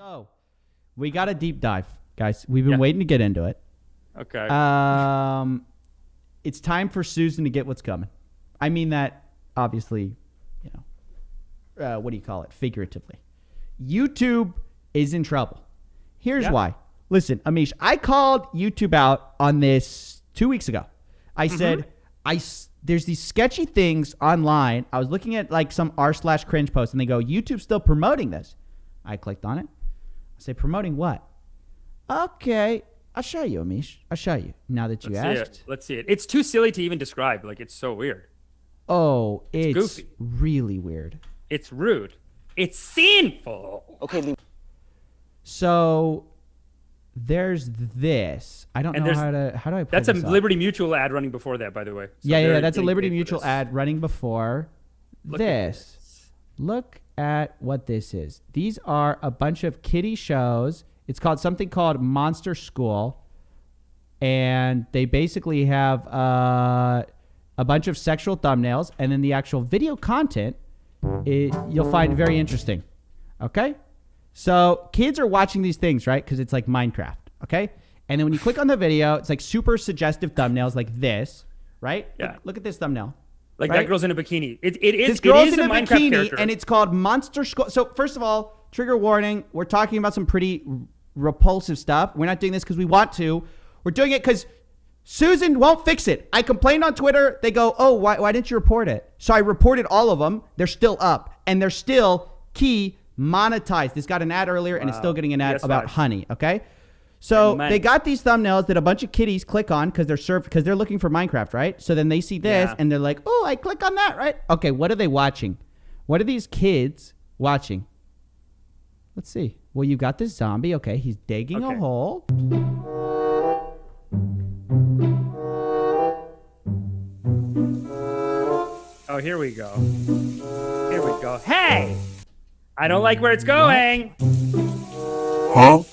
So, we got a deep dive, guys. We've been waiting to get into it. Okay. It's time for Susan to get what's coming. I mean that, obviously, what do you call it? Figuratively. YouTube is in trouble. Here's why. Listen, Amish, I called YouTube out on this 2 weeks ago. I said, there's these sketchy things online. I was looking at like some r/cringe post and they go, YouTube's still promoting this. I clicked on it. I say, promoting what? Okay, I'll show you, Amish. I'll show you. Now that you asked. Let's see it. It's too silly to even describe. Like, it's so weird. Oh, it's goofy. Really weird. It's rude. It's sinful. Okay. So there's this. I don't know how do I pull That's a this up? Liberty Mutual ad running before that, by the way. So yeah, that's a Liberty Mutual ad running before Look this. Look at what this is. These are a bunch of kiddie shows. It's called something called Monster School, and they basically have a bunch of sexual thumbnails, and then the actual video content you'll find very interesting. Okay? So kids are watching these things, right? Because it's like Minecraft, okay? And then when you click on the video, it's like super suggestive thumbnails like this, right? Yeah. Look at this thumbnail. Like right? That girl's in a bikini. It is This girl's in a a Minecraft bikini, character. and it's called Monster School. So first of all, trigger warning, we're talking about some pretty repulsive stuff. We're not doing this because we want to. We're doing it because Susan won't fix it. I complained on Twitter. They go, oh, why didn't you report it? So I reported all of them. They're still up, and they're still monetized. This got an ad earlier, and it's still getting an ad about honey, okay? So they got these thumbnails that a bunch of kiddies click on because they're looking for Minecraft, right? So then they see this, and they're like, oh, I click on that, right? Okay, what are they watching? What are these kids watching? Let's see. Well, you got this zombie. Okay, he's digging a hole. Oh, here we go. Here we go. Hey! I don't like where it's going. Huh?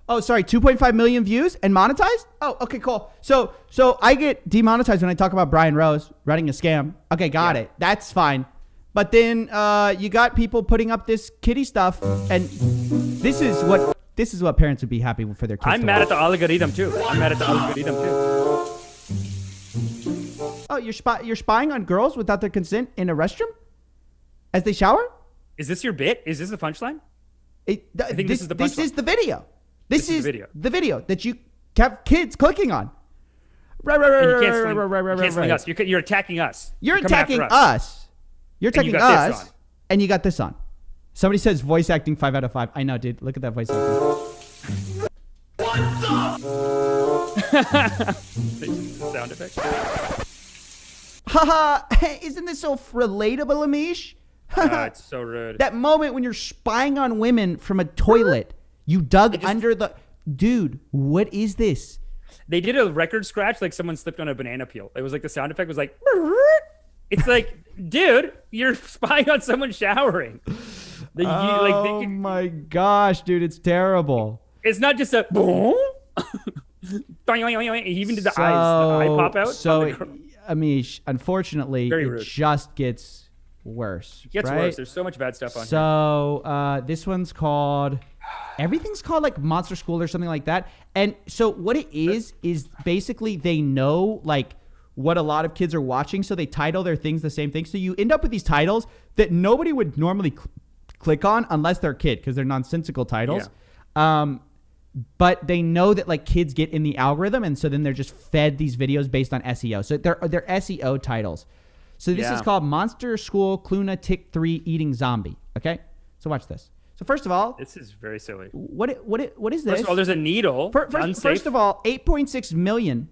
Oh, sorry, 2.5 million views and monetized? Oh, okay, cool. So I get demonetized when I talk about Brian Rose running a scam. Okay, got it. That's fine. But then you got people putting up this kiddie stuff, and this is what parents would be happy for their kids. I'm mad at the algorithm too. Oh, you're spying on girls without their consent in a restroom as they shower? Is this your bit? Is this the punchline? I think this is the punchline. This is the video. This is the video that you have kids clicking on. Right. You can't swing us. You're attacking us. You're attacking us. You're attacking us, and you got this on. Somebody says voice acting 5 out of 5. I know, dude. Look at that voice acting. What the? Sound effect. Haha, isn't this so relatable, Amish? It's so rude. That moment when you're spying on women from a toilet. You dug under the... Dude, what is this? They did a record scratch like someone slipped on a banana peel. It was like the sound effect was like... It's like, dude, you're spying on someone showering. My gosh, dude, it's terrible. It's not just a boom. He even did the eye pop out. So, Amish, unfortunately, it just gets worse. It gets worse. There's so much bad stuff on here. So this one's called... Everything's called like Monster School or something like that. And so what it is basically they know like what a lot of kids are watching. So they title their things the same thing. So you end up with these titles that nobody would normally click on unless they're a kid because they're nonsensical titles. Yeah. But they know that like kids get in the algorithm. And so then they're just fed these videos based on SEO. So they're SEO titles. So this is called Monster School Cluna Tick 3 Eating Zombie. Okay. So watch this. So first of all, this is very silly. What is this? First of all, there's a needle. First of all, 8.6 million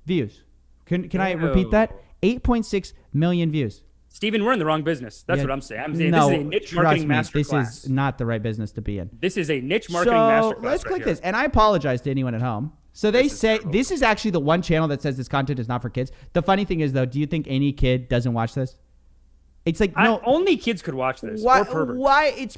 views. Can I repeat that? 8.6 million views. Steven, we're in the wrong business. That's what I'm saying. I'm saying no, this is a niche marketing masterclass. This is not the right business to be in. This is a niche marketing masterclass. So let's click this. And I apologize to anyone at home. So they say this is actually the one channel that says this content is not for kids. The funny thing is, though, do you think any kid doesn't watch this? It's like no. Only kids could watch this. Or perverts. Why?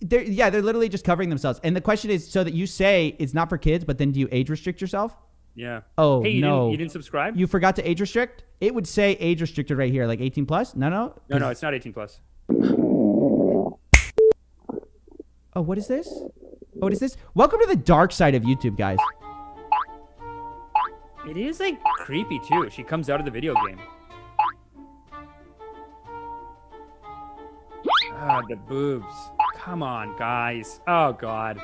They're literally just covering themselves. And the question is, so that you say it's not for kids, but then do you age restrict yourself? Yeah. Oh, hey, no. You didn't subscribe? You forgot to age restrict? It would say age restricted right here, like 18 plus. No. No, it's not 18 plus. Oh, what is this? What is this? Welcome to the dark side of YouTube, guys. It is like creepy too. She comes out of the video game. Ah, the boobs. Come on, guys. Oh God.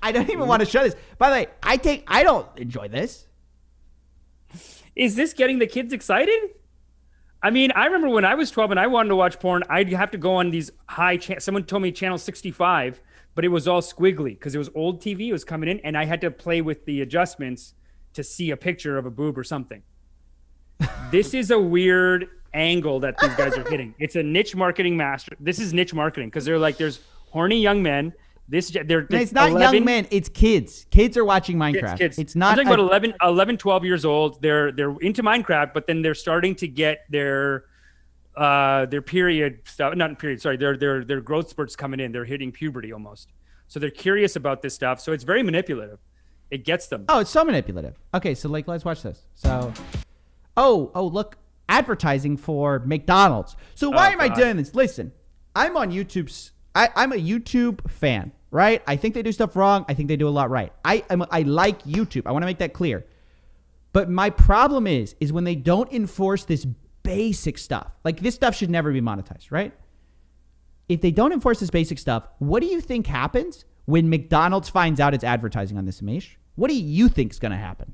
I don't even want to show this. By the way, I don't enjoy this. Is this getting the kids excited? I mean, I remember when I was 12 and I wanted to watch porn, I'd have to go on these someone told me channel 65, but it was all squiggly because it was old TV. It was coming in, and I had to play with the adjustments to see a picture of a boob or something. This is a weird angle that these guys are hitting. It's a niche marketing master. This is niche marketing because they're like, there's horny young men. It's not 11, young men. It's kids. Kids are watching Minecraft. Kids. It's not. I'm talking about 11, 12 years old. They're into Minecraft, but then they're starting to get their period stuff. Not period. Sorry, their growth spurts coming in. They're hitting puberty almost. So they're curious about this stuff. So it's very manipulative. It gets them. Oh, it's so manipulative. Okay, so like, let's watch this. So, oh, look, advertising for McDonald's. So why am I doing this? Listen, I'm on YouTube's. I'm a YouTube fan, right? I think they do stuff wrong. I think they do a lot right. I like YouTube. I want to make that clear. But my problem is when they don't enforce this basic stuff. Like this stuff should never be monetized, right? If they don't enforce this basic stuff, what do you think happens when McDonald's finds out it's advertising on this, Amish? What do you think is going to happen?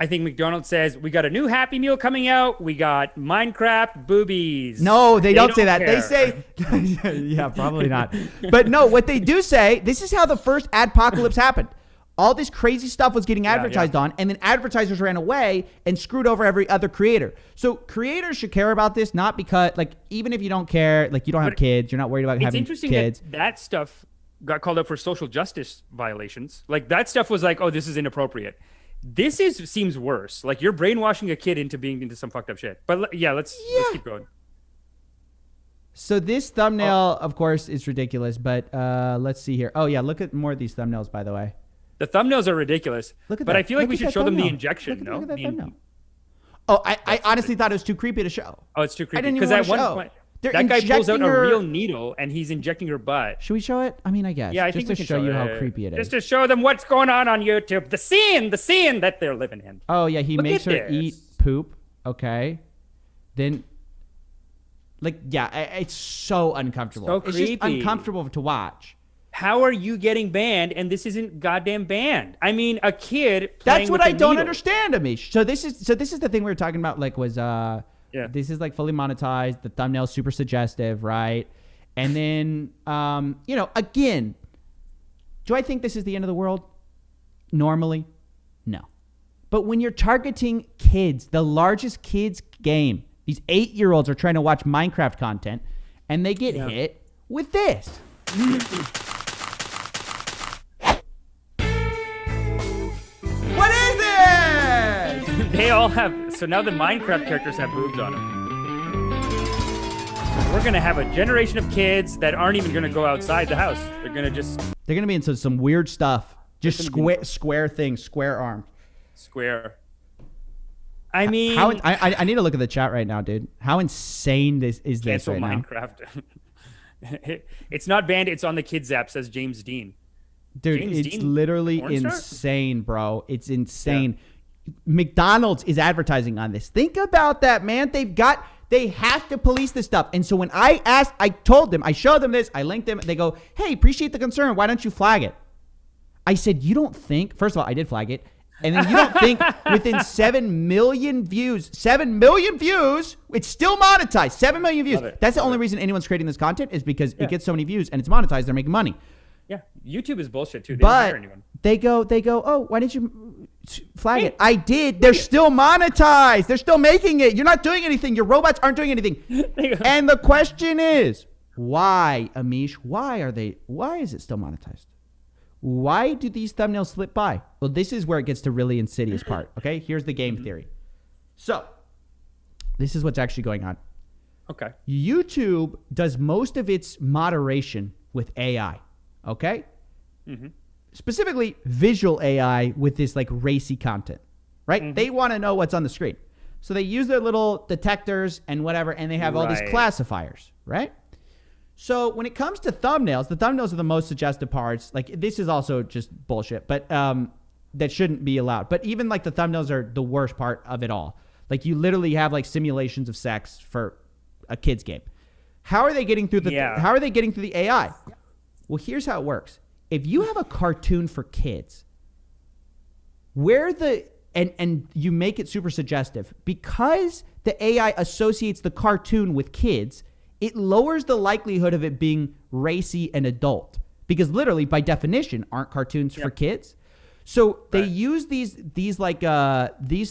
I think McDonald's says, we got a new Happy Meal coming out. We got Minecraft boobies. No, they don't say that. Care. They say, yeah, probably not. But no, what they do say, this is how the first adpocalypse happened. All this crazy stuff was getting advertised on, and then advertisers ran away and screwed over every other creator. So creators should care about this, not because, like, even if you don't care, like you don't have kids, you're not worried about having kids. It's interesting that stuff got called up for social justice violations. Like that stuff was like, oh, this is inappropriate. This seems worse. Like you're brainwashing a kid into being into some fucked up shit. But let's keep going. So this thumbnail, of course, is ridiculous. But let's see here. Oh yeah, look at more of these thumbnails, by the way. The thumbnails are ridiculous. Look at but that. I feel like we should show them the injection. Look at that thumbnail. Oh, I honestly thought it was too creepy to show. Oh, it's too creepy. I didn't even want to show. Point, that guy pulls out a real needle and he's injecting her butt. Should we show it? I mean, I guess. Yeah, I just think to we can show you how creepy it is. Just to show them what's going on YouTube. The scene that they're living in. Oh yeah, he makes her eat poop. Okay, then, like, yeah, it's so uncomfortable. So creepy. It's just uncomfortable to watch. How are you getting banned and this isn't goddamn banned? I mean, a kid. That's what I don't understand, Amish. So this is the thing we were talking about. Like, was this is like fully monetized. The thumbnail's super suggestive, right? And then, again, do I think this is the end of the world? Normally, no. But when you're targeting kids, the largest kids game, these 8-year-olds are trying to watch Minecraft content, and they get hit with this. What is this? They all have. So now the Minecraft characters have boobs on them. We're gonna have a generation of kids that aren't even gonna go outside the house. They're gonna be into some weird stuff. Just square things, square arms. Square. I mean, I need to look at the chat right now, dude. How insane is this right Minecraft. Now? It's not banned. It's on the kids app. Says James Dean. Dude, it's literally insane, bro. It's insane. Yeah. McDonald's is advertising on this. Think about that, man. They have to police this stuff. And so when I told them, I showed them this, I linked them. They go, hey, appreciate the concern. Why don't you flag it? I said, you don't think, first of all, I did flag it. And then you don't think within 7 million views, it's still monetized. 7 million views. That's the only reason anyone's creating this content is because it gets so many views and it's monetized. They're making money. Yeah. YouTube is bullshit too. They don't hire anyone. They go, oh, why didn't you flag it? I did. They're still monetized. They're still making it. You're not doing anything. Your robots aren't doing anything. And the question is, why, Amish? Why is it still monetized? Why do these thumbnails slip by? Well, this is where it gets to really insidious part. Okay, here's the game theory. So, this is what's actually going on. Okay. YouTube does most of its moderation with AI. Okay? Mm-hmm. Specifically, visual AI with this like racy content, right? Mm-hmm. They want to know what's on the screen. So they use their little detectors and whatever, and they have all these classifiers, right? So when it comes to thumbnails, the thumbnails are the most suggestive parts. Like this is also just bullshit, but that shouldn't be allowed. But even like the thumbnails are the worst part of it all. Like you literally have like simulations of sex for a kid's game. How are they getting through the How are they getting through the AI? Well, here's how it works. If you have a cartoon for kids, and you make it super suggestive, because the AI associates the cartoon with kids, it lowers the likelihood of it being racy and adult, because literally by definition aren't cartoons for kids. So they use these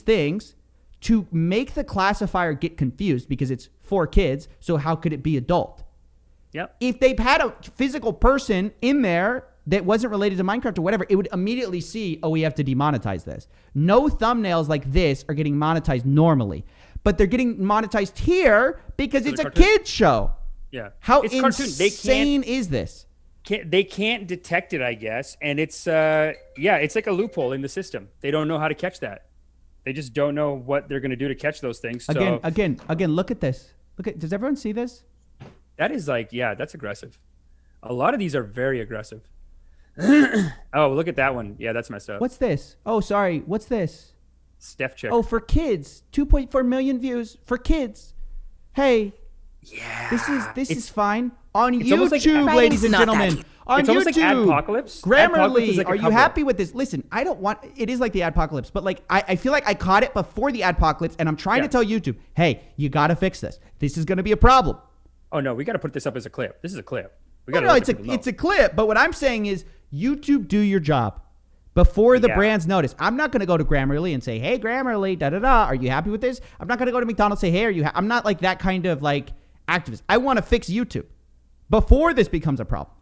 things to make the classifier get confused because it's for kids. So how could it be adult? Yep. If they've had a physical person in there that wasn't related to Minecraft or whatever, it would immediately see, oh, we have to demonetize this. No thumbnails like this are getting monetized normally, but they're getting monetized here because it's a kid's show. Yeah. How it's insane is this? They can't detect it, I guess. And it's it's like a loophole in the system. They don't know how to catch that. They just don't know what they're going to do to catch those things. So, again, look at this. Does everyone see this? That is that's aggressive. A lot of these are very aggressive. Oh, look at that one. Yeah, that's messed up. What's this? Oh, sorry. What's this? Steph check. Oh, for kids. 2.4 million views for kids. Hey. Yeah. This is fine. On YouTube, like, ladies and gentlemen. On it's almost YouTube. like adpocalypse. Grammarly, like are you happy with this? Listen, I don't want, it is like the adpocalypse, but like, I feel like I caught it before the adpocalypse, and I'm trying to tell YouTube, hey, you got to fix this. This is going to be a problem. Oh, no, we got to put this up as a clip. This is a clip. It's a clip, but what I'm saying is, YouTube, do your job before the brands notice. I'm not going to go to Grammarly and say, hey, Grammarly, da-da-da, are you happy with this? I'm not going to go to McDonald's and say, hey, I'm not like that kind of like activist. I want to fix YouTube before this becomes a problem.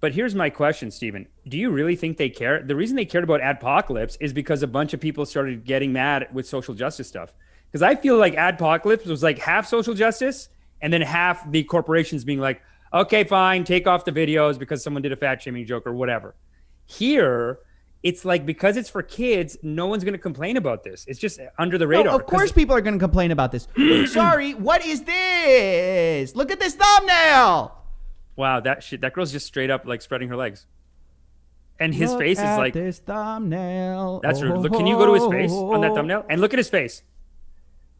But here's my question, Steven. Do you really think they care? The reason they cared about adpocalypse is because a bunch of people started getting mad with social justice stuff. Because I feel like adpocalypse was like half social justice and then half the corporations being like, okay, fine, take off the videos because someone did a fat shaming joke or whatever. Here, it's like because it's for kids, no one's going to complain about this. It's just under the radar. No, of course people are going to complain about this. Sorry, what is this? Look at this thumbnail. Wow, that girl's just straight up like spreading her legs. And his face is like this thumbnail. That's rude. Look, can you go to his face on that thumbnail? And look at his face.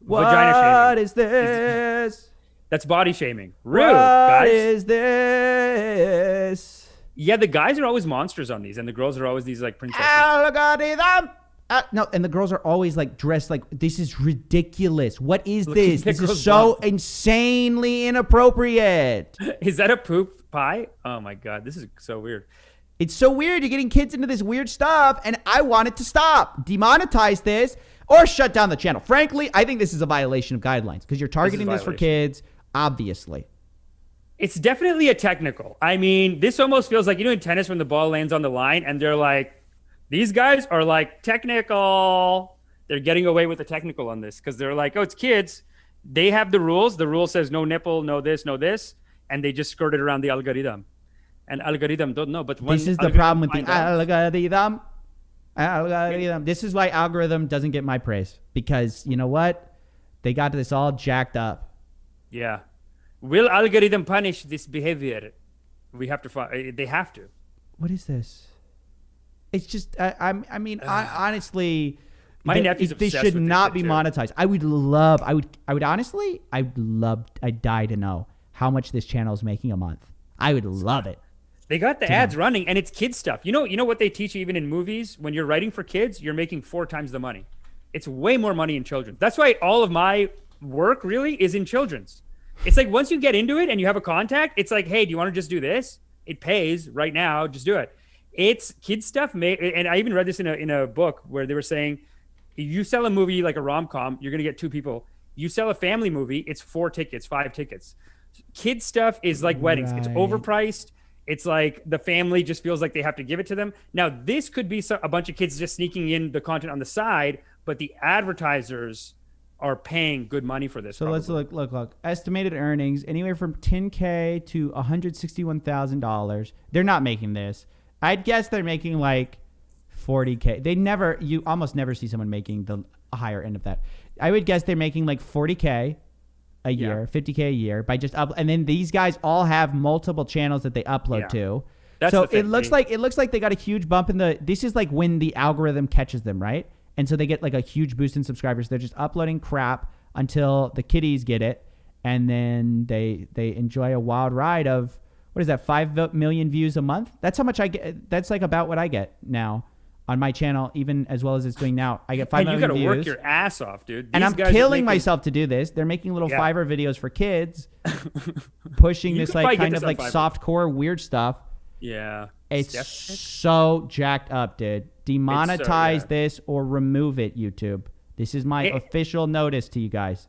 Vagina shaming. What is this? That's body shaming. Rude, guys. What is this? Yeah, the guys are always monsters on these, and the girls are always these like princesses. No, and the girls are always like dressed like, this is ridiculous. What is this? This is so insanely inappropriate. Is that a poop pie? Oh my God, this is so weird. It's so weird. You're getting kids into this weird stuff, and I want it to stop. Demonetize this or shut down the channel. Frankly, I think this is a violation of guidelines because you're targeting this for kids, obviously. It's definitely a technical. I mean, this almost feels like, in tennis when the ball lands on the line and they're like, these guys are like technical. They're getting away with the technical on this because they're like, oh, it's kids. They have the rules. The rule says no nipple, no this, no this. And they just skirted around the algorithm. And algorithm don't know. But this is the problem with the algorithm. This is why algorithm doesn't get my praise. Because you know what? They got this all jacked up. Yeah. Will algorithm punish this behavior? We have to. They have to. What is this? It's just. Honestly, my nephew's they should not be monetized. I'd die to know how much this channel is making a month. I would love it. They got the ads running, and it's kids stuff. You know what they teach you even in movies? When you're writing for kids, you're making 4 times the money. It's way more money in children. That's why all of my work really is in children's. It's like once you get into it and you have a contact, it's like, hey, do you want to just do this? It pays right now. Just do it. It's kid stuff. And I even read this in a book where they were saying, if you sell a movie like a rom-com, you're going to get 2 people. You sell a family movie, it's 4 tickets, 5 tickets. Kid stuff is like weddings. It's overpriced. It's like the family just feels like they have to give it to them. Now, this could be a bunch of kids just sneaking in the content on the side, but the advertisers are paying good money for this. So probably. Let's look. Estimated earnings anywhere from $10K to $161,000. They're not making this. I'd guess they're making like $40K. You almost never see someone making the higher end of that. I would guess they're making like $40K a year, 50K a year by just and then these guys all have multiple channels that they upload to. That's so the thing. it looks like they got a huge bump in this is like when the algorithm catches them, right? And so they get like a huge boost in subscribers. They're just uploading crap until the kiddies get it, and then they enjoy a wild ride of what is that, 5 million views a month? That's how much I get. That's like about what I get now on my channel, even as well as it's doing now. I get 5 million views. And you got to work your ass off, dude. And I'm killing myself to do this. They're making little Fiverr videos for kids, pushing this like kind of like softcore weird stuff. Yeah. It's so jacked up, dude. Demonetize this or remove it, YouTube. This is my official notice to you guys.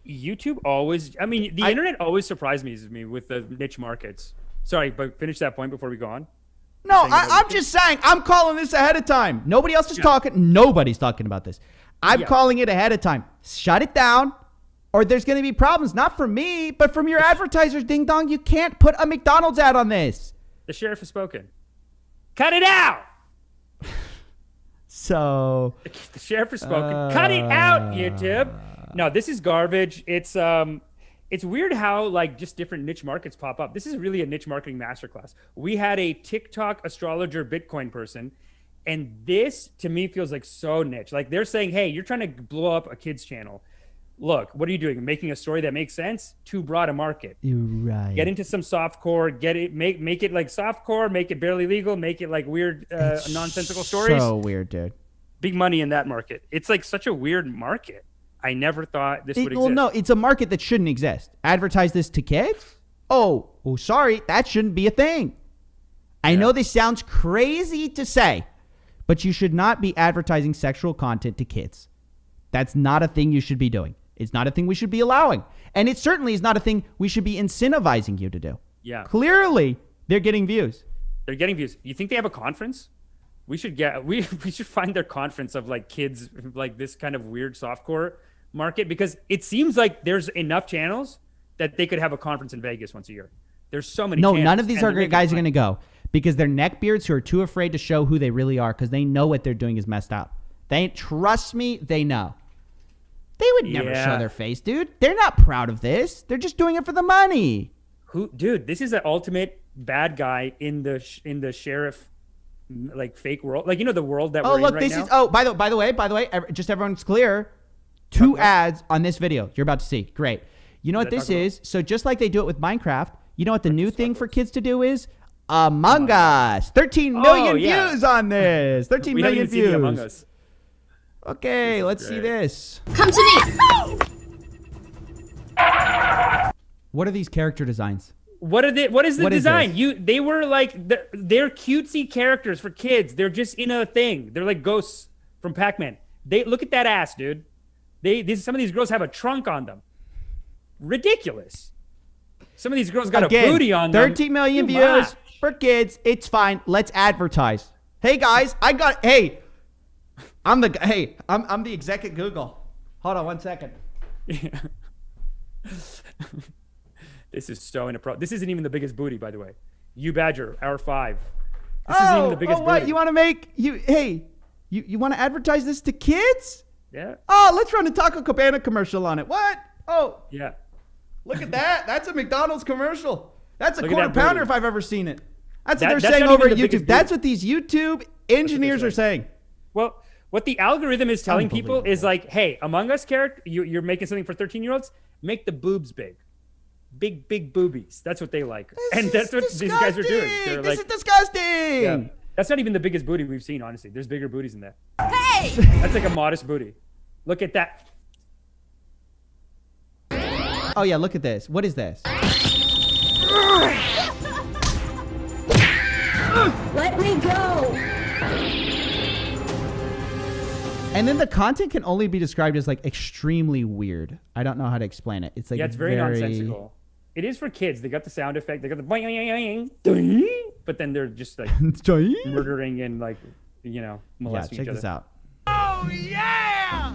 YouTube always, I mean, the internet always surprised me with the niche markets. Sorry, but finish that point before we go on. No, I'm just saying, I'm calling this ahead of time. Nobody else is talking. Nobody's talking about this. I'm calling it ahead of time. Shut it down, or there's going to be problems. Not from me, but from your advertisers, ding dong. You can't put a McDonald's ad on this. The sheriff has spoken. Cut it out. So the sheriff has spoken. Cut it out, YouTube. No, this is garbage. It's weird how like just different niche markets pop up. This is really a niche marketing masterclass. We had a TikTok astrologer Bitcoin person, and this to me feels like so niche. Like they're saying, hey, you're trying to blow up a kid's channel. Look, what are you doing? Making a story that makes sense? Too broad a market. You're right. Get into some softcore. Make it like softcore. Make it barely legal. Make it like weird, nonsensical stories. So weird, dude. Big money in that market. It's like such a weird market. I never thought this would exist. Well, no, it's a market that shouldn't exist. Advertise this to kids? Oh, sorry, that shouldn't be a thing. I know this sounds crazy to say, but you should not be advertising sexual content to kids. That's not a thing you should be doing. It's not a thing we should be allowing. And it certainly is not a thing we should be incentivizing you to do. Yeah. Clearly, they're getting views. They're getting views. You think they have a conference? We should find their conference of like kids, like this kind of weird softcore market, because it seems like there's enough channels that they could have a conference in Vegas once a year. There's so many channels. None of these guys are going to go because they're neckbeards who are too afraid to show who they really are because they know what they're doing is messed up. Trust me, they know. They would never show their face, dude. They're not proud of this. They're just doing it for the money. Dude, this is the ultimate bad guy in the sheriff like fake world. Like, you know, the world that we're in right now? By the way, just everyone's clear. 2 ads on this video you're about to see. Great. You know what this is? So just like they do it with Minecraft, you know what the new thing for kids to do is? Among Us. 13 million views on this. 13 million views. Seen the Among Us. Okay, let's see this. Come to me. What are these character designs? What is the design? They were like they're cutesy characters for kids. They're just in a thing. They're like ghosts from Pac-Man. They look at that ass, dude. Some of these girls have a trunk on them. Ridiculous. Some of these girls got a booty on them. 13 million views for kids. It's fine. Let's advertise. Hey guys, I'm the exec at Google. Hold on 1 second. Yeah. This is so inappropriate. This isn't even the biggest booty, by the way. You Badger, hour 5. This isn't even the biggest booty. What? You want to make you want to advertise this to kids? Yeah. Oh, let's run a Taco Cabana commercial on it. What? Oh. Yeah. Look at that. That's a McDonald's commercial. That's a quarter pounder if I've ever seen it. That's what they're saying over at YouTube. That's what these YouTube engineers are saying. Well, what the algorithm is telling people is like, hey, Among Us character, you're making something for 13-year-olds, make the boobs big. Big boobies. That's what they like. And that's what these guys are doing. This is disgusting. Yeah. That's not even the biggest booty we've seen, honestly. There's bigger booties than that. Hey! That's like a modest booty. Look at that. Oh, yeah, look at this. What is this? Let me go. And then the content can only be described as like extremely weird. I don't know how to explain it. It's like it's very nonsensical. It is for kids. They got the sound effect. They got the boing, but then they're just like murdering and like, you know, molesting each other. Check this out. Oh yeah!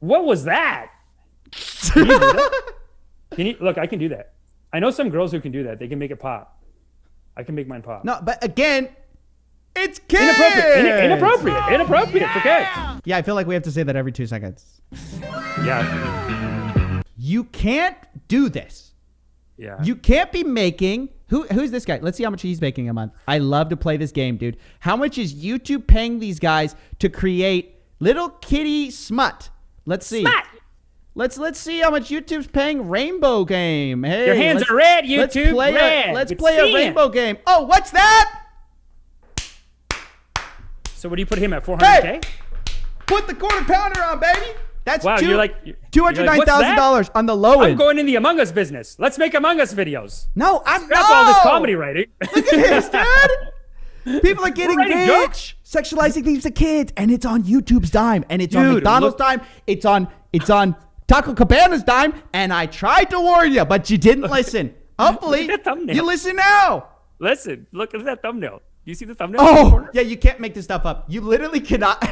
What was that? Can you do that? Look, I can do that. I know some girls who can do that. They can make it pop. I can make mine pop. No, but again, It's kids. Inappropriate for kids. Yeah, I feel like we have to say that every 2 seconds. Yeah. You can't do this. Yeah. You can't be making. Who's this guy? Let's see how much he's making a month. I love to play this game, dude. How much is YouTube paying these guys to create little kitty smut? Let's see. Smut. Let's see how much YouTube's paying Rainbow Game. Hey, Your hands are red, YouTube. Let's play a Rainbow Game. Oh, what's that? So what do you put him at? 400K? Put the quarter pounder on, baby. That's Wow, you're like $209,000 on the low I'm end. going in the Among Us business. Let's make Among Us videos. No, I'm Scrap not. all this comedy writing. Look at this, dude. People are getting writing rich, jokes. sexualizing things to kids, and it's on YouTube's dime, and it's on Dude, McDonald's dime. It's on Taco Cabana's dime, and I tried to warn you, but you didn't listen. Hopefully, Look at that thumbnail. you listen now. Listen, look at that thumbnail. Do you see the thumbnail? in the Oh, corner? yeah, you can't make this stuff up. You literally cannot.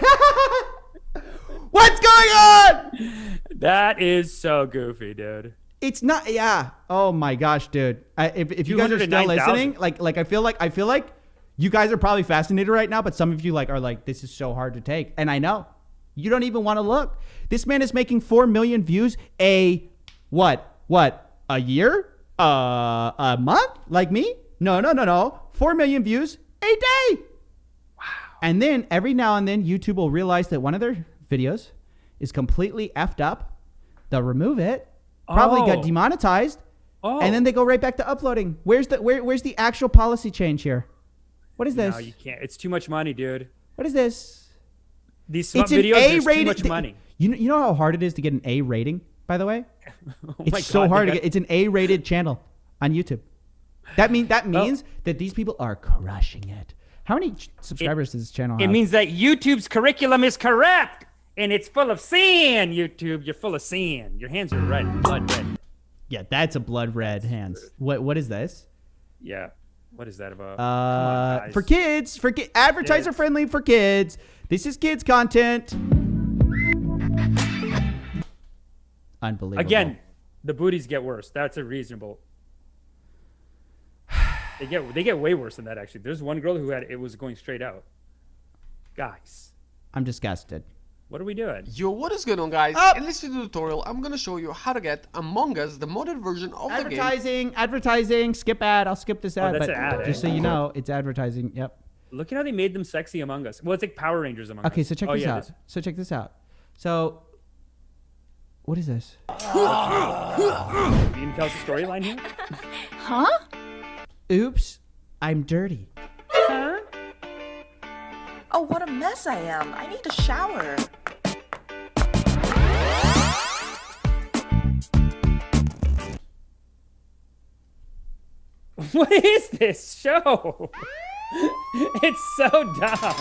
What's going on? That is so goofy, dude. It's not. Yeah. Oh my gosh, dude. If you guys are still 209,000. listening, like I feel like you guys are probably fascinated right now, but some of you are like, this is so hard to take, and I know you don't even want to look. This man is making 4 million views a year, a month, like me. No. 4 million views a day. Wow. And then every now and then YouTube will realize that one of their videos is completely effed up. They'll remove it. Probably got demonetized. Oh. And then they go right back to uploading. Where's the actual policy change here? What is this? No, you can't. It's too much money, dude. What is this? These smut It's an videos, there's too much A-rated. money. You know how hard it is to get an A rating, by the way? Oh my It's so God, hard they to get. It's an A-rated channel on YouTube. That means that these people are crushing it. How many subscribers does this channel have? It means that YouTube's curriculum is corrupt and it's full of sin. YouTube, you're full of sin. Your hands are red, blood red. Yeah, that's a blood red hands. What is this? Yeah. What is that about? Come on, guys. For kids, advertiser friendly for kids. This is kids content. Unbelievable. Again, the booties get worse. That's a reasonable. They get way worse than that, actually. There's one girl who it was going straight out. Guys, I'm disgusted. what are we doing? Yo, what is going on, guys? Up. In this video tutorial, I'm gonna show you how to get Among Us, the modded version of the game. Advertising, skip ad. I'll skip this ad, that's but an ad, just eh? so you know, it's advertising. Yep. Look at how they made them sexy Among Us. Well, it's like Power Rangers Among Us. Okay, so check this out. So, what is this? You can tell us the storyline here? Huh? Oops, I'm dirty. Huh? Oh, what a mess I am. I need a shower. What is this show? It's so dumb.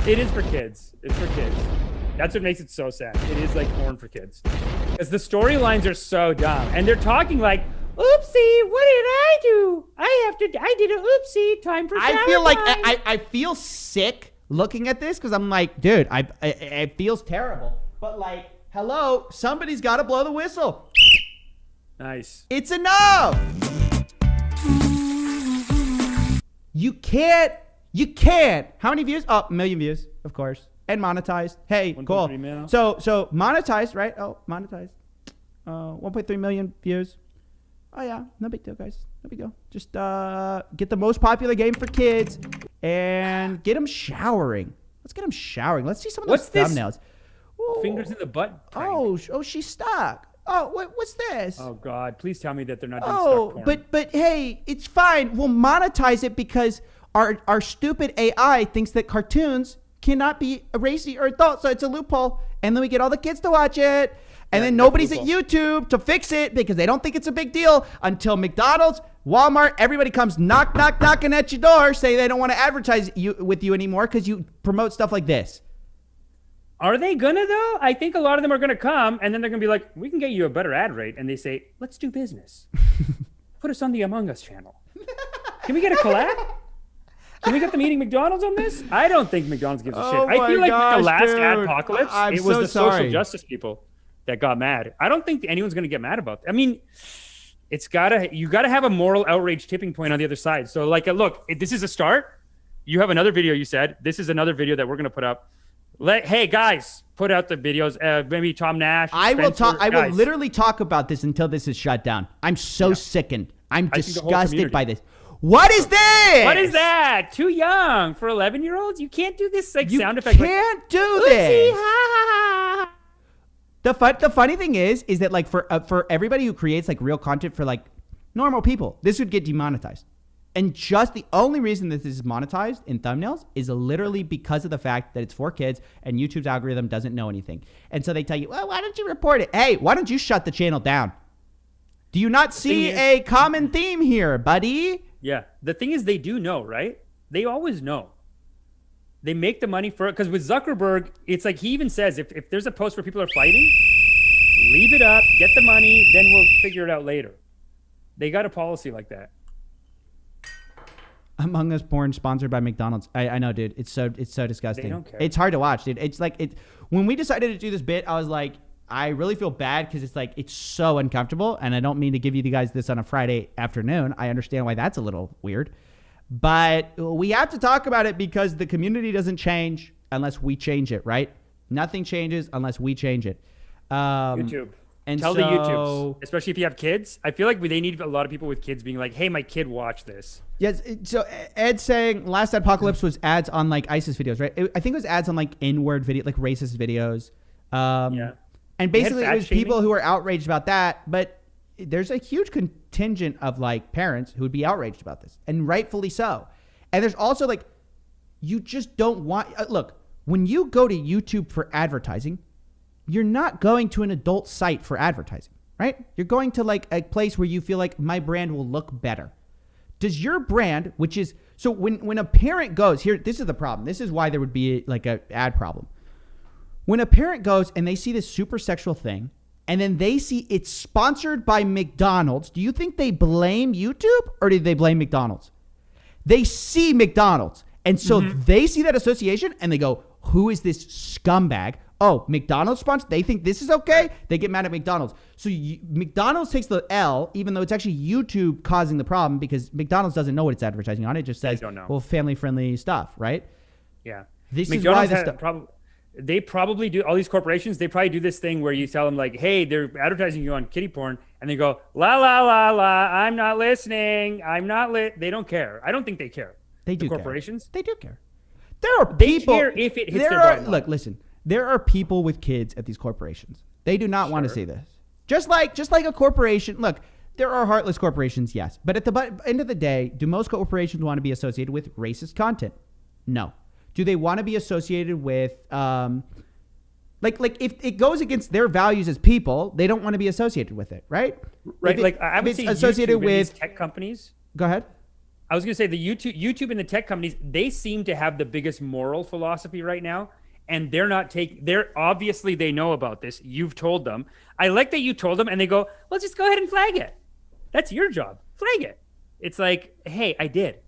It is for kids. It's for kids. That's what makes it so sad. It is like porn for kids. Because the storylines are so dumb. And they're talking like, oopsie, what did I do? I did an oopsie, time for shower I feel like time." I feel sick looking at this because I'm like, dude, it feels terrible. But like, hello, somebody's got to blow the whistle. Nice. It's enough. You can't. How many views? Oh, 1 million views, of course. And monetized. Hey, 1.3 cool. mil. So monetized, right? Oh, monetized. 1.3 million views. Oh yeah, no big deal, guys. No big deal. Just get the most popular game for kids and get them showering. Let's get them showering. Let's see some of those What's this? thumbnails. Ooh. Fingers in the butt. prank. Oh, she's stuck. Oh, what's this? Oh God! Please tell me that they're not doing stuck porn. but hey, it's fine. We'll monetize it because our stupid AI thinks that cartoons cannot be racy or adult, so it's a loophole. And then we get all the kids to watch it, and then nobody's at YouTube to fix it because they don't think it's a big deal until McDonald's, Walmart, everybody comes knocking at your door, say they don't want to advertise with you anymore because you promote stuff like this. Are they gonna though? I think a lot of them are gonna come, and then they're gonna be like, "We can get you a better ad rate," and they say, "Let's do business. Put us on the Among Us channel. Can we get a collab? Can we get them eating McDonald's on this?" I don't think McDonald's gives a shit. Oh I feel my like gosh, with the last dude. adpocalypse, I'm it was so the sorry. social justice people that got mad. I don't think anyone's gonna get mad about that. I mean, You gotta have a moral outrage tipping point on the other side. So like, look, this is a start. You have another video. You said this is another video that we're gonna put up. Hey guys, put out the videos. Maybe Tom Nash. I will Spencer, talk. I will guys. literally talk about this until this is shut down. I'm so sickened. I'm I think the whole disgusted community- by this. What is this? What is that? Too young for 11-year-olds? You can't do this like You sound effect. can't do this. The funny thing is that like for everybody who creates like real content for like normal people, this would get demonetized. And just the only reason that this is monetized in thumbnails is literally because of the fact that it's for kids and YouTube's algorithm doesn't know anything. And so they tell you, well, why don't you report it? Hey, why don't you shut the channel down? Do you not see a common theme here, buddy? Yeah. The thing is, they do know, right? They always know. They make the money for it. Because with Zuckerberg, it's like he even says, if there's a post where people are fighting, leave it up, get the money, then we'll figure it out later. They got a policy like that. Among Us porn sponsored by McDonald's. I know, dude. It's so disgusting. They don't care. It's hard to watch, dude. It's like when we decided to do this bit, I was like, I really feel bad because it's like it's so uncomfortable, and I don't mean to give you guys this on a Friday afternoon. I understand why that's a little weird, but we have to talk about it because the community doesn't change unless we change it, right? Nothing changes unless we change it. YouTube. And Tell so, the YouTubes, especially if you have kids. I feel like they need a lot of people with kids being like, hey, my kid watched this. Yes. So Ed's saying last adpocalypse was ads on like ISIS videos, right? I think it was ads on like N-word video, like racist videos. Yeah. And basically it was fat-shaming. people who were outraged about that. But there's a huge contingent of like parents who would be outraged about this, and rightfully so. And there's also like, you just don't want, look, when you go to YouTube for advertising, you're not going to an adult site for advertising, right? You're going to like a place where you feel like my brand will look better. Does your brand, which is, so when a parent goes here, this is the problem. This is why there would be like a ad problem. When a parent goes and they see this super sexual thing and then they see it's sponsored by McDonald's, do you think they blame YouTube or do they blame McDonald's? They see McDonald's. And so they see that association and they go, who is this scumbag? Oh, McDonald's sponsor. They think this is okay. They get mad at McDonald's. So McDonald's takes the L, even though it's actually YouTube causing the problem because McDonald's doesn't know what it's advertising on. It just says, don't know. well, family-friendly stuff, right? Yeah. This McDonald's is why this they probably do, all these corporations, they probably do this thing where you tell them like, hey, they're advertising you on kiddie porn, and they go, la, la, la, la, I'm not listening. They don't care. I don't think they care. They do corporations? Care. They do care. There are They people. care if it hits their bottom line. Look, listen. There are people with kids at these corporations. They do not want to see this. Just like a corporation. Look, there are heartless corporations, yes. But at the end of the day, do most corporations want to be associated with racist content? No. Do they want to be associated with, like if it goes against their values as people, they don't want to be associated with it, right? Right. If I would say associated YouTube and with these tech companies. Go ahead. I was going to say the YouTube and the tech companies, they seem to have the biggest moral philosophy right now. And they're obviously they know about this. You've told them. I like that you told them and they go, well, just go ahead and flag it. That's your job. Flag it. It's like, hey, I did.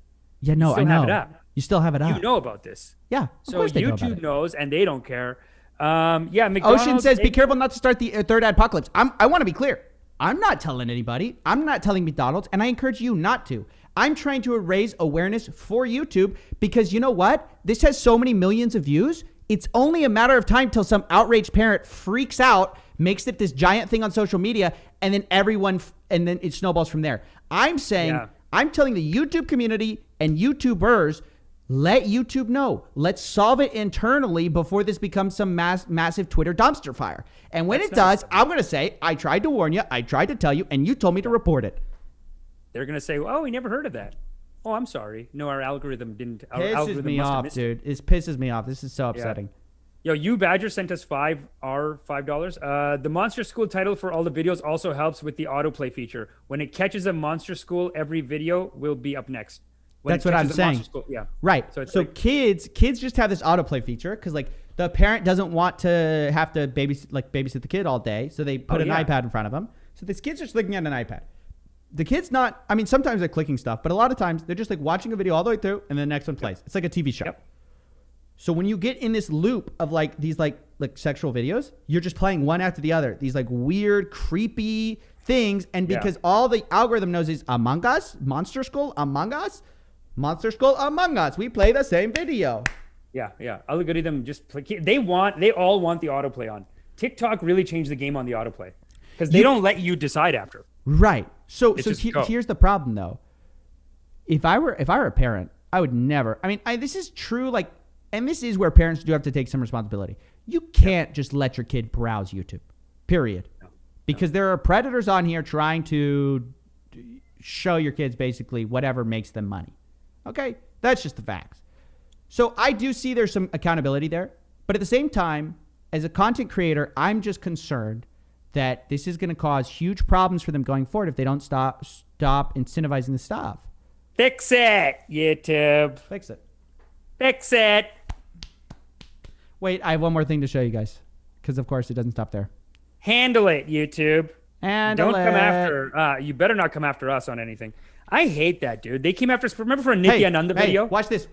Yeah, no, still I know. have it up. You still have it up. You know about this. Yeah. Of So course they know about YouTube it. knows and they don't care. McDonald's. Ocean says, be careful not to start the third adpocalypse. I want to be clear. I'm not telling anybody. I'm not telling McDonald's, and I encourage you not to. I'm trying to raise awareness for YouTube because you know what? This has so many millions of views. It's only a matter of time till some outraged parent freaks out, makes it this giant thing on social media, and then and then it snowballs from there. I'm saying, I'm telling the YouTube community and YouTubers, let YouTube know. Let's solve it internally before this becomes some massive Twitter dumpster fire. And when it does, I'm going to say, I tried to warn you, I tried to tell you, and you told me to report it. They're going to say, oh, we never heard of that. Oh, I'm sorry. No, our algorithm didn't. Our Pisses algorithm me must have off, missed dude. It pisses me off. This is so upsetting. Yo, you Badger sent us $5. The Monster School title for all the videos also helps with the autoplay feature. When it catches a Monster School, every video will be up next. When That's it what I'm catches a Monster saying. School, yeah. Right. So, it's So like, kids just have this autoplay feature because like the parent doesn't want to have to babysit the kid all day, so they put an iPad in front of them. So this kid's just looking at an iPad. The kid's not. I mean, sometimes they're clicking stuff, but a lot of times they're just like watching a video all the way through, and then the next one plays. It's like a TV show. Yep. So when you get in this loop of like these like sexual videos, you're just playing one after the other. These like weird, creepy, things, and because all the algorithm knows is Among Us, Monster Skull, Among Us, Monster Skull, Among Us. We play the same video. Yeah. Algorithm just play. They all want the autoplay on. TikTok really changed the game on the autoplay because they don't let you decide after. Right. So just go. here's the problem though. If I were a parent, I would never. I mean, this is true. Like, and this is where parents do have to take some responsibility. You can't just let your kid browse YouTube. Period. Because there are predators on here trying to show your kids basically whatever makes them money. Okay? That's just the facts. So I do see there's some accountability there. But at the same time, as a content creator, I'm just concerned that this is going to cause huge problems for them going forward if they don't stop incentivizing the stuff. Fix it, YouTube. Fix it. Fix it. Wait, I have one more thing to show you guys. Because, of course, it doesn't stop there. Handle it, YouTube. Handle Don't come after. You better not come after us on anything. I hate that, dude. They came after us. Remember for a Nitya Ananda video? Watch this.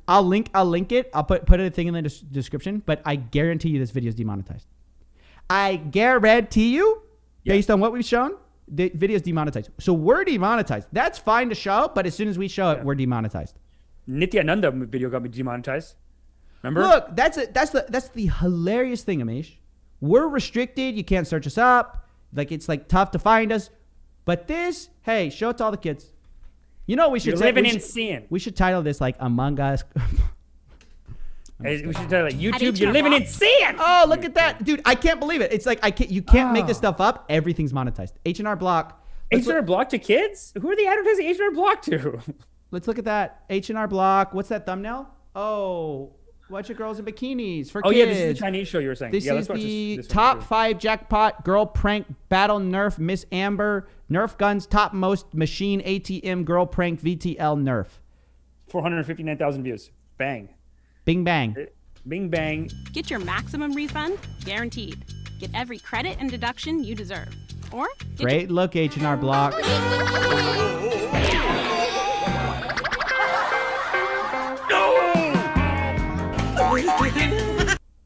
I'll link it. I'll put a thing in the description. But I guarantee you this video is demonetized. I guarantee you, based on what we've shown, the video is demonetized. So we're demonetized. That's fine to show, but as soon as we show it, we're demonetized. Nitya Ananda video got me demonetized. Remember? Look, that's the hilarious thing, Amish. We're restricted. You can't search us up. Like, it's like tough to find us. But this, hey, show it to all the kids. You know what we should You're say? living in sin. We should title this like Among Us. We should title like YouTube. You're living in sin. Oh, look at that, dude! I can't believe it. It's like you can't make this stuff up. Everything's monetized. H&R Block. H&R Block to kids? Who are they advertising H&R Block to? Let's look at that. H&R Block. What's that thumbnail? Oh, watch your girls in bikinis for kids. Oh yeah, this is the Chinese show you were saying. This yeah, is let's watch the this top one too. 5 jackpot girl prank battle Nerf Miss Amber Nerf guns top most machine ATM girl prank VTL Nerf. 459,000 views. Bang. Bing bang. Bing bang. Get your maximum refund guaranteed. Get every credit and deduction you deserve. Or get Great look, H&R Block.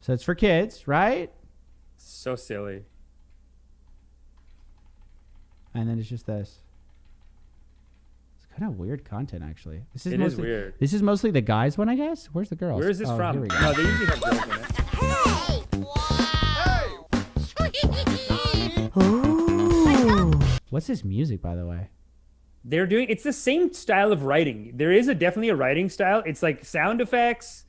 So it's for kids, right? So silly. And then it's just this. It's kind of weird content, actually. This is It is mostly, weird. This is mostly the guys one, I guess. Where's the girls? Where is this Oh, from? Here we go. No, they usually have girls in it. What's this music, by the way? It's the same style of writing. There is definitely a writing style. It's like sound effects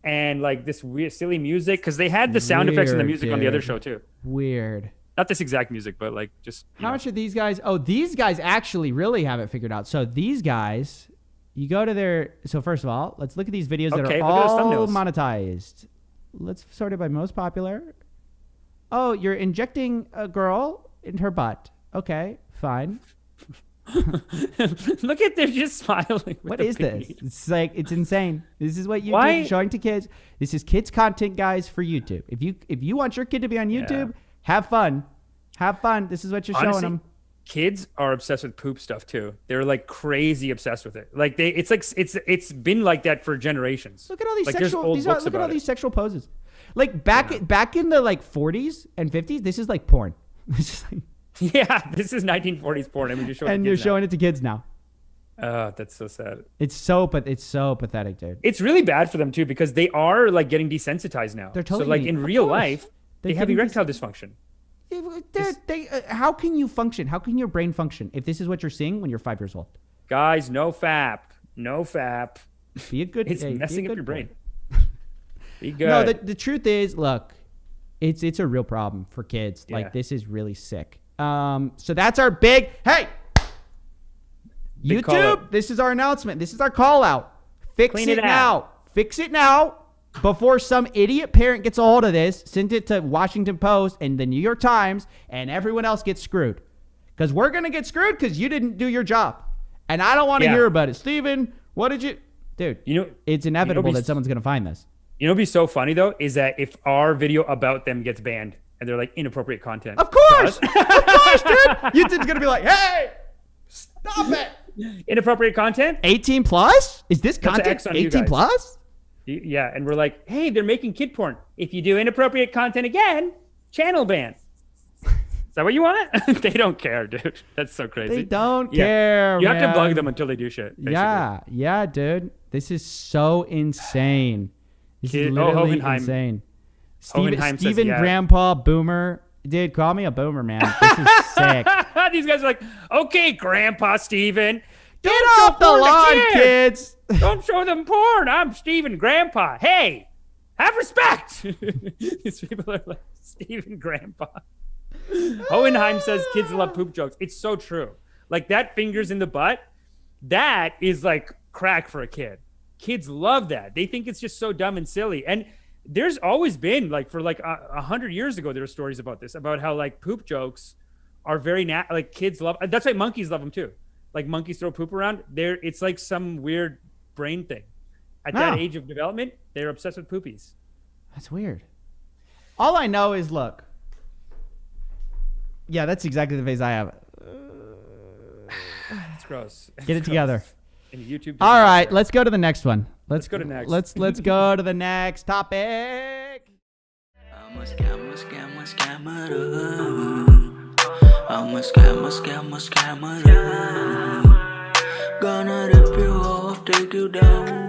and like this weird, silly music. Because they had the sound effects and the Weird, music on the other dude. show too. Weird. Not this exact music, but like just. How much are these guys? Oh, these guys actually really have it figured out. So these guys, you go to their. So first of all, let's look at these videos that Okay, are look at those all thumbnails. monetized. Let's sort it by most popular. Oh, you're injecting a girl in her butt. Okay, fine. Look at they're just smiling. What is this? It's like, it's insane. This is what YouTube is showing to kids. This is kids content, guys, for YouTube. If you want your kid to be on YouTube, have fun. Have fun. This is what you're showing them. Kids are obsessed with poop stuff too. They're like crazy obsessed with it. Like it's been like that for generations. Look at all these like, there's sexual. old Look books at all about these it. sexual poses. Like back in the like 40s and 50s, this is like porn. It's just like, Yeah, this is 1940s porn, and we just showed. and you're showing it to kids now. Oh, that's so sad. It's so pathetic, dude. It's really bad for them too because they are like getting desensitized now. They're totally so like in of real course. life, they have getting erectile dysfunction. How can you function? How can your brain function if this is what you're seeing when you're 5 years old? Guys, no fap, no fap. Be a good. It's hey, be a messing up good your brain. boy. Be good. No, the truth is, look, it's a real problem for kids. Yeah. Like this is really sick. So that's our big Big call YouTube. out. This is our announcement. This is our call out. Fix Clean it it now. out. Fix it now before some idiot parent gets a hold of this, send it to Washington Post and the New York Times, and everyone else gets screwed. Because we're gonna get screwed because you didn't do your job, and I don't want to Yeah. hear about it. Steven, what did you, dude? You know, it's inevitable be- that someone's gonna find this. You know, what'd be so funny though is that if our video about them gets banned and they're like inappropriate content. Of course, of course, dude. YouTube's gonna be like, hey, stop it. Inappropriate content. 18 plus? Is this That's an content X on you 18 guys. plus? Yeah, and we're like, hey, they're making kid porn. If you do inappropriate content again, channel ban. Is that what you want? They don't care, dude. That's so crazy. They don't care. You have to bug man. them until they do shit. Basically. Yeah, dude. This is so insane. This is literally insane. Hohenheim says Steven yeah. Grandpa Boomer. Dude, call me a boomer, man. This is sick. These guys are like, okay, Grandpa Steven. Get Don't show off the porn to lawn, kids. Don't show them porn. I'm Steven Grandpa. Hey, have respect. These people are like, Steven Grandpa. Hohenheim says kids love poop jokes. It's so true. Like that fingers in the butt, that is like crack for a kid. Kids love that. They think it's just so dumb and silly. And there's always been like for like 100 years ago, there were stories about this, about how like poop jokes are very like kids love. That's why monkeys love them too. Like monkeys throw poop around. It's like some weird brain thing. At that age of development, they're obsessed with poopies. That's weird. All I know is, look. Yeah, that's exactly the face I have. It's gross. Get it together. And YouTube. All right, let's go to the next one. Let's go to next. Let's go to the next topic. I'm a scammer. Gonna rip you off, take you down.